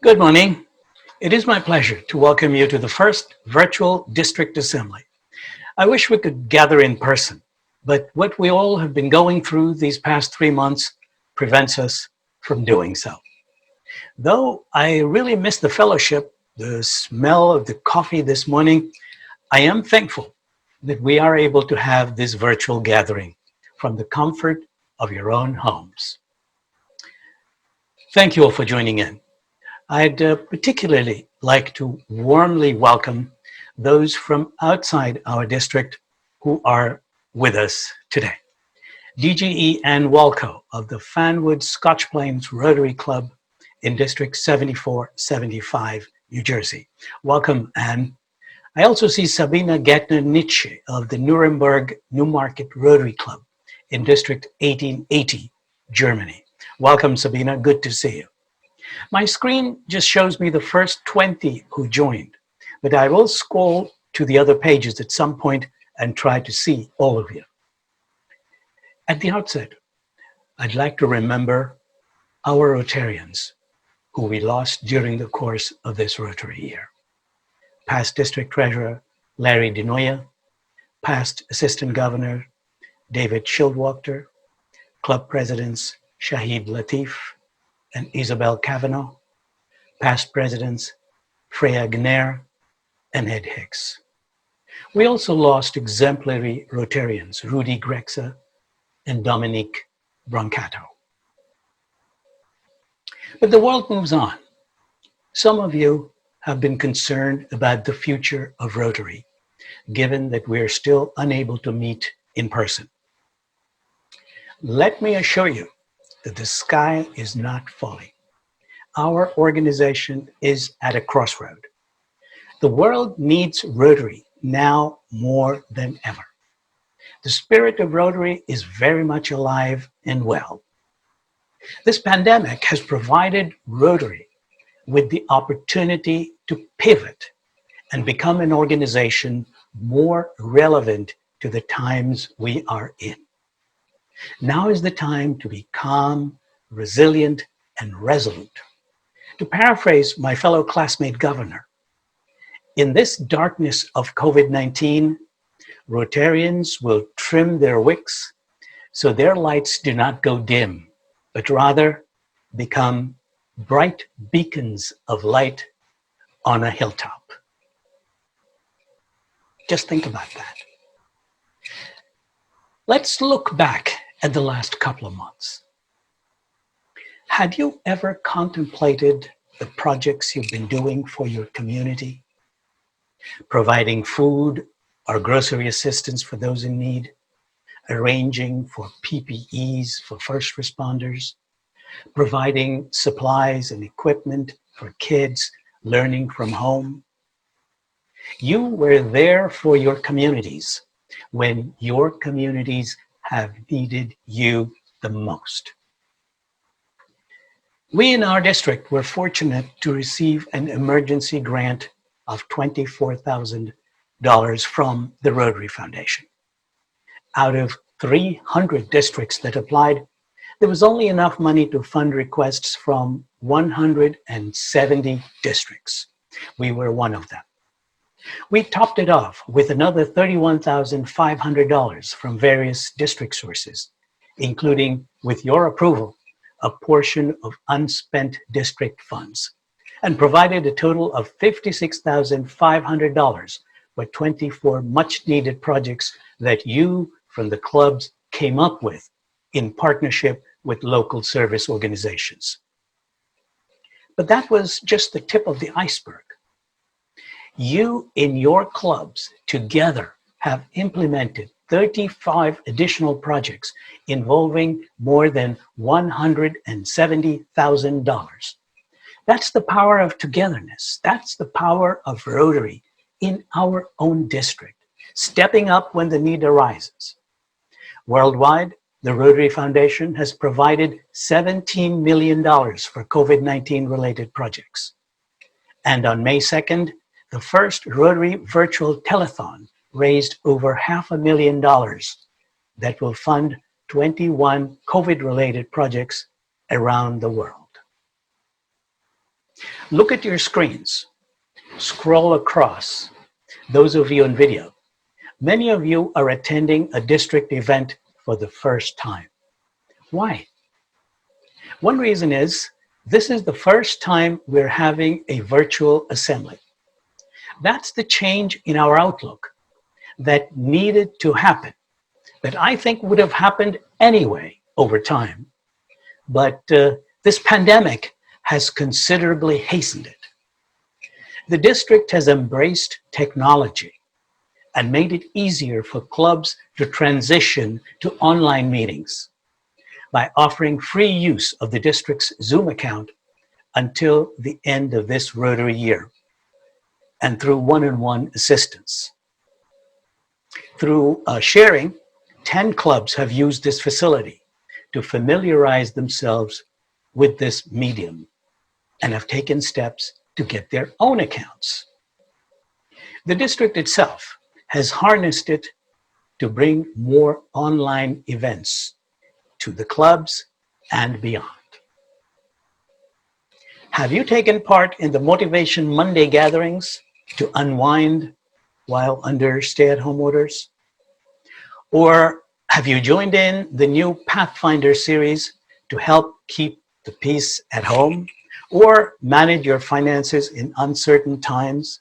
Good morning. It is my pleasure to welcome you to the first virtual district assembly. I wish we could gather in person, but what we all have been going through these past 3 months prevents us from doing so. Though I really miss the fellowship, the smell of the coffee this morning, I am thankful that we are able to have this virtual gathering from the comfort of your own homes. Thank you all for joining in. I'd particularly like to warmly welcome those from outside our district who are with us today. DGE Ann Walco of the Fanwood Scotch Plains Rotary Club in District 7475, New Jersey. Welcome, Ann. I also see Sabina Gettner-Nitsche of the Nuremberg Newmarket Rotary Club in District 1880, Germany. Welcome, Sabina. Good to see you. My screen just shows me the first 20 who joined, but I will scroll to the other pages at some point and try to see all of you. At the outset, I'd like to remember our Rotarians who we lost during the course of this Rotary year. Past District Treasurer Larry DeNoia, past Assistant Governor David Schildwachter, Club Presidents Shahid Latif and Isabel Cavanaugh, past Presidents Freya Gner and Ed Hicks. We also lost exemplary Rotarians Rudy Grexa and Dominique Brancato. But the world moves on. Some of you have been concerned about the future of Rotary, given that we're still unable to meet in person. Let me assure you that the sky is not falling. Our organization is at a crossroad. The world needs Rotary now more than ever. The spirit of Rotary is very much alive and well. This pandemic has provided Rotary with the opportunity to pivot and become an organization more relevant to the times we are in. Now is the time to be calm, resilient, and resolute. To paraphrase my fellow classmate governor, in this darkness of COVID-19, Rotarians will trim their wicks so their lights do not go dim, but rather become bright beacons of light on a hilltop. Just think about that. Let's look back at the last couple of months. Have you ever contemplated the projects you've been doing for your community? Providing food or grocery assistance for those in need, arranging for PPEs for first responders, providing supplies and equipment for kids learning from home. You were there for your communities when your communities have needed you the most. We in our district were fortunate to receive an emergency grant of $24,000 from the Rotary Foundation. Out of 300 districts that applied, there was only enough money to fund requests from 170 districts. We were one of them. We topped it off with another $31,500 from various district sources, including, with your approval, a portion of unspent district funds, and provided a total of $56,500 for 24 much-needed projects that you from the clubs came up with in partnership with local service organizations. But that was just the tip of the iceberg. You in your clubs together have implemented 35 additional projects involving more than $170,000. That's the power of togetherness. That's the power of Rotary in our own district, stepping up when the need arises. Worldwide, the Rotary Foundation has provided $17 million for COVID-19 related projects. And on May 2nd, the first Rotary Virtual Telethon raised over $500,000 that will fund 21 COVID-related projects around the world. Look at your screens. Scroll across. Those of you on video, many of you are attending a district event for the first time. Why? One reason is this is the first time we're having a virtual assembly. That's the change in our outlook that needed to happen, that I think would have happened anyway over time. But this pandemic has considerably hastened it. The district has embraced technology and made it easier for clubs to transition to online meetings by offering free use of the district's Zoom account until the end of this Rotary year, and through one-on-one assistance. Through sharing, 10 clubs have used this facility to familiarize themselves with this medium and have taken steps to get their own accounts. The district itself has harnessed it to bring more online events to the clubs and beyond. Have you taken part in the Motivation Monday gatherings to unwind while under stay-at-home orders? Or have you joined in the new Pathfinder series to help keep the peace at home or manage your finances in uncertain times?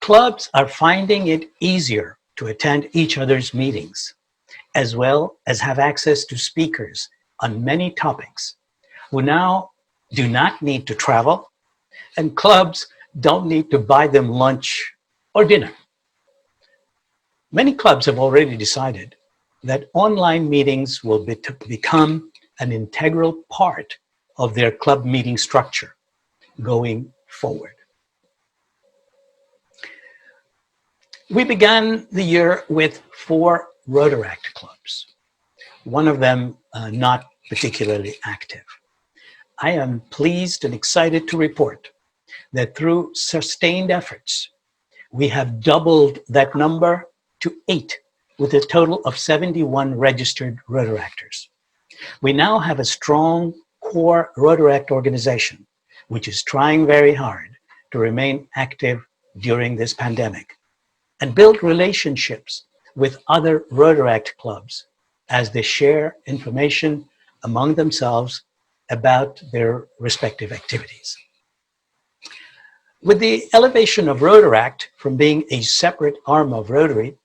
Clubs are finding it easier to attend each other's meetings, as well as have access to speakers on many topics who now do not need to travel, and clubs don't need to buy them lunch or dinner. Many clubs have already decided that online meetings will become an integral part of their club meeting structure going forward. We began the year with 4 Rotaract clubs, one of them not particularly active. I am pleased and excited to report that through sustained efforts, we have doubled that number to 8, with a total of 71 registered Rotaractors. We now have a strong core Rotaract organization, which is trying very hard to remain active during this pandemic and build relationships with other Rotaract clubs as they share information among themselves about their respective activities. With the elevation of Rotaract from being a separate arm of Rotary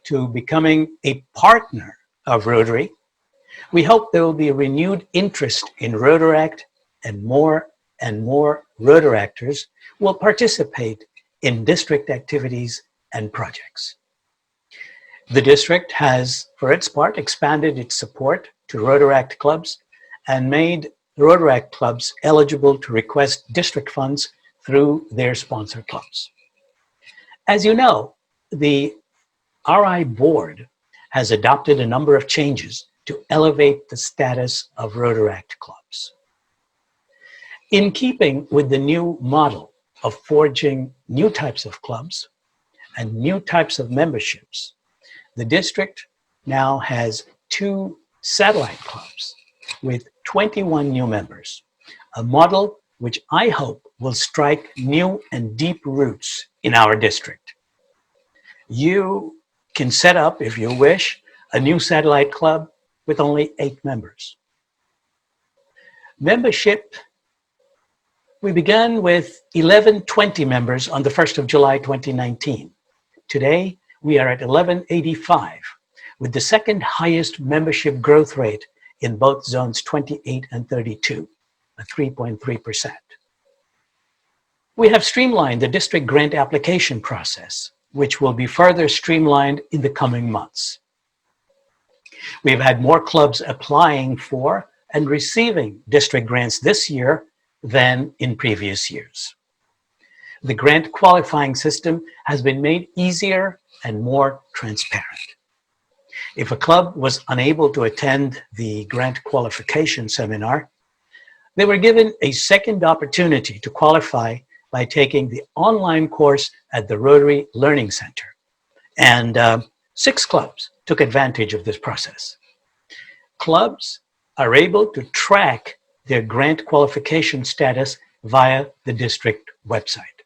to becoming a partner of Rotary, we hope there will be a renewed interest in Rotaract, and more Rotaractors will participate in district activities and projects. The district has, for its part, expanded its support to Rotaract clubs and made Rotaract clubs eligible to request district funds through their sponsor clubs. As you know, the RI board has adopted a number of changes to elevate the status of Rotaract clubs. In keeping with the new model of forging new types of clubs and new types of memberships, the district now has 2 satellite clubs with 21 new members, a model which I hope will strike new and deep roots in our district. You can set up, if you wish, a new satellite club with only 8 members. Membership, we began with 1120 members on the 1st of July 2019. Today, we are at 1185, with the second highest membership growth rate in both zones 28 and 32, a 3.3%. We have streamlined the district grant application process, which will be further streamlined in the coming months. We've had more clubs applying for and receiving district grants this year than in previous years. The grant qualifying system has been made easier and more transparent. If a club was unable to attend the grant qualification seminar, they were given a second opportunity to qualify by taking the online course at the Rotary Learning Center. And 6 clubs took advantage of this process. Clubs are able to track their grant qualification status via the district website.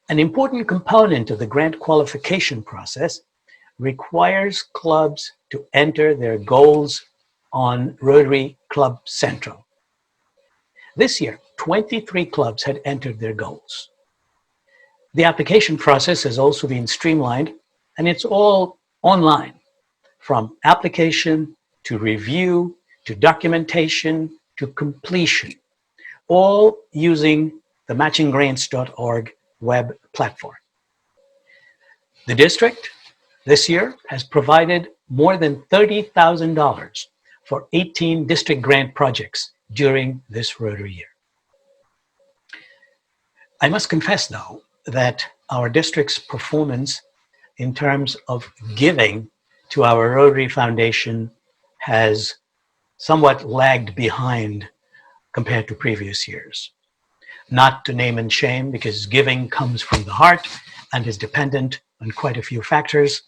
An important component of the grant qualification process requires clubs to enter their goals on Rotary Club Central. This year, 23 clubs had entered their goals. The application process has also been streamlined, and it's all online, from application to review to documentation to completion, all using the matchinggrants.org web platform. The district this year has provided more than $30,000 for 18 district grant projects during this Rotary year. I must confess, though, that our district's performance in terms of giving to our Rotary Foundation has somewhat lagged behind compared to previous years. Not to name and shame, because giving comes from the heart and is dependent on quite a few factors.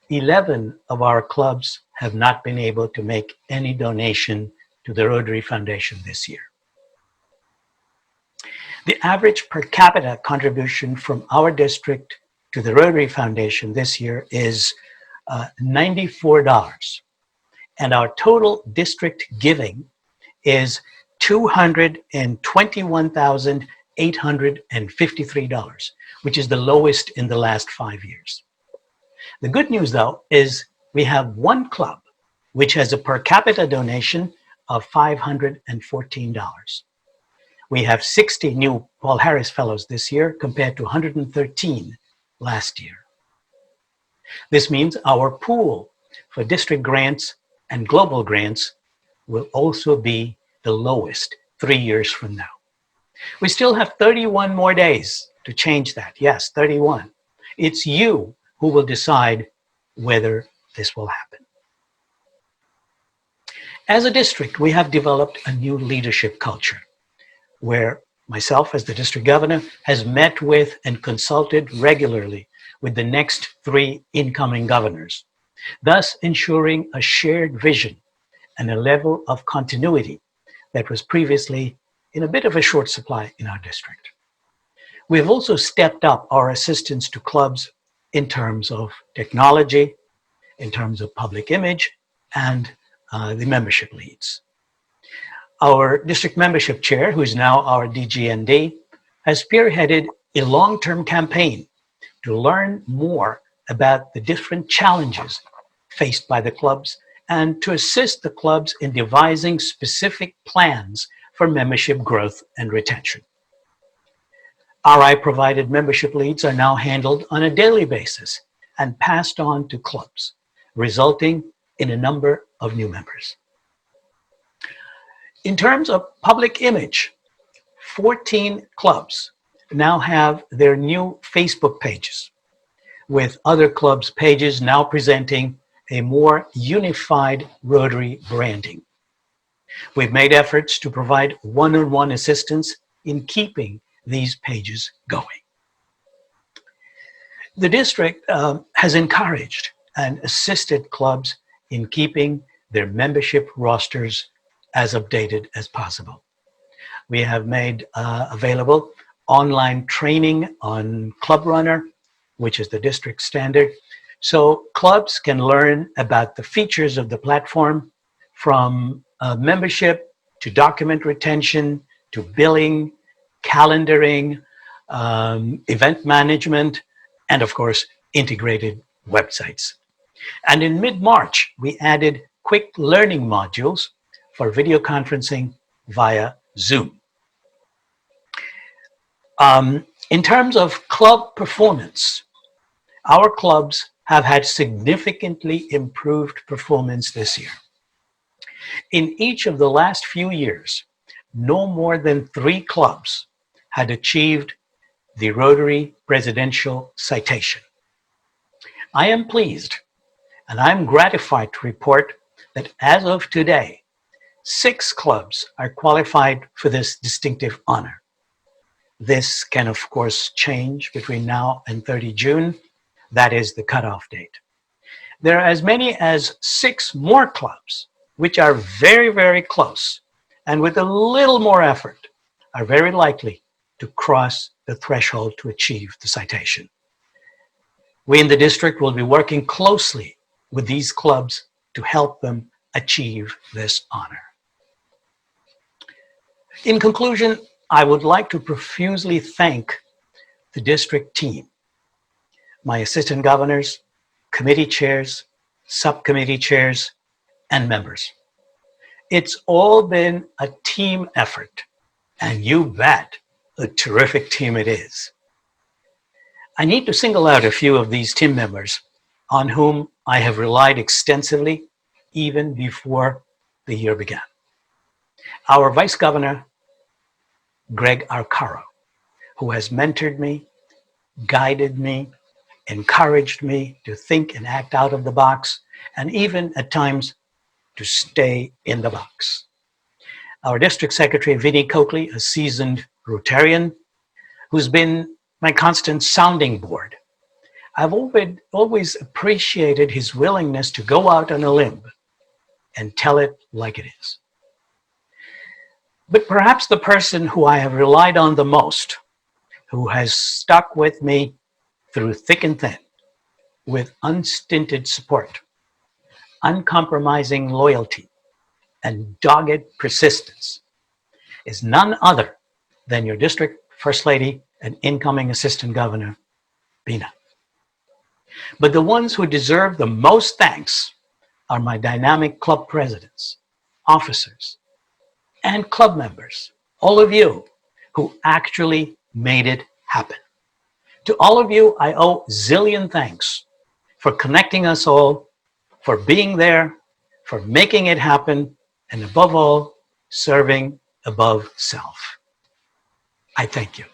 11 of our clubs have not been able to make any donation to the Rotary Foundation this year. The average per capita contribution from our district to the Rotary Foundation this year is $94, and our total district giving is $221,853, which is the lowest in the last 5 years. The good news, though, is we have one club which has a per capita donation of $514. We have 60 new Paul Harris Fellows this year compared to 113 last year. This means our pool for district grants and global grants will also be the lowest 3 years from now. We still have 31 more days to change that. Yes, 31. It's you who will decide whether this will happen. As a district, we have developed a new leadership culture where myself, as the district governor, has met with and consulted regularly with the next 3 incoming governors, thus ensuring a shared vision and a level of continuity that was previously in a bit of a short supply in our district. We have also stepped up our assistance to clubs in terms of technology, in terms of public image, and the membership leads. Our district membership chair, who is now our DGND, has spearheaded a long-term campaign to learn more about the different challenges faced by the clubs and to assist the clubs in devising specific plans for membership growth and retention. RI-provided membership leads are now handled on a daily basis and passed on to clubs, resulting in a number of new members. In terms of public image, 14 clubs now have their new Facebook pages, with other clubs' pages now presenting a more unified Rotary branding. We've made efforts to provide one-on-one assistance in keeping these pages going. The district has encouraged and assisted clubs in keeping their membership rosters as updated as possible. We have made available online training on Club Runner, which is the district standard, so clubs can learn about the features of the platform, from membership to document retention to billing, calendaring, event management, and of course, integrated websites. And in mid-March, we added quick learning modules for video conferencing via Zoom. In terms of club performance, our clubs have had significantly improved performance this year. In each of the last few years, no more than 3 clubs had achieved the Rotary Presidential Citation. I am pleased and I'm gratified to report that as of today, 6 clubs are qualified for this distinctive honor. This can, of course, change between now and 30 June. That is the cutoff date. There are as many as 6 more clubs which are very, very close, and with a little more effort are very likely to cross the threshold to achieve the citation. We in the district will be working closely with these clubs to help them achieve this honor. In conclusion, I would like to profusely thank the district team, my assistant governors, committee chairs, subcommittee chairs, and members. It's all been a team effort, and you bet a terrific team it is. I need to single out a few of these team members on whom I have relied extensively even before the year began. Our Vice Governor, Greg Arcaro, who has mentored me, guided me, encouraged me to think and act out of the box, and even at times to stay in the box. Our District Secretary, Vinnie Coakley, a seasoned Rotarian, who's been my constant sounding board. I've always appreciated his willingness to go out on a limb and tell it like it is. But perhaps the person who I have relied on the most, who has stuck with me through thick and thin, with unstinted support, uncompromising loyalty, and dogged persistence, is none other than your district First Lady and incoming Assistant Governor, Bina. But the ones who deserve the most thanks are my dynamic club presidents, officers, and club members, all of you who actually made it happen. To all of you, I owe zillion thanks for connecting us all, for being there, for making it happen, and above all, serving above self. I thank you.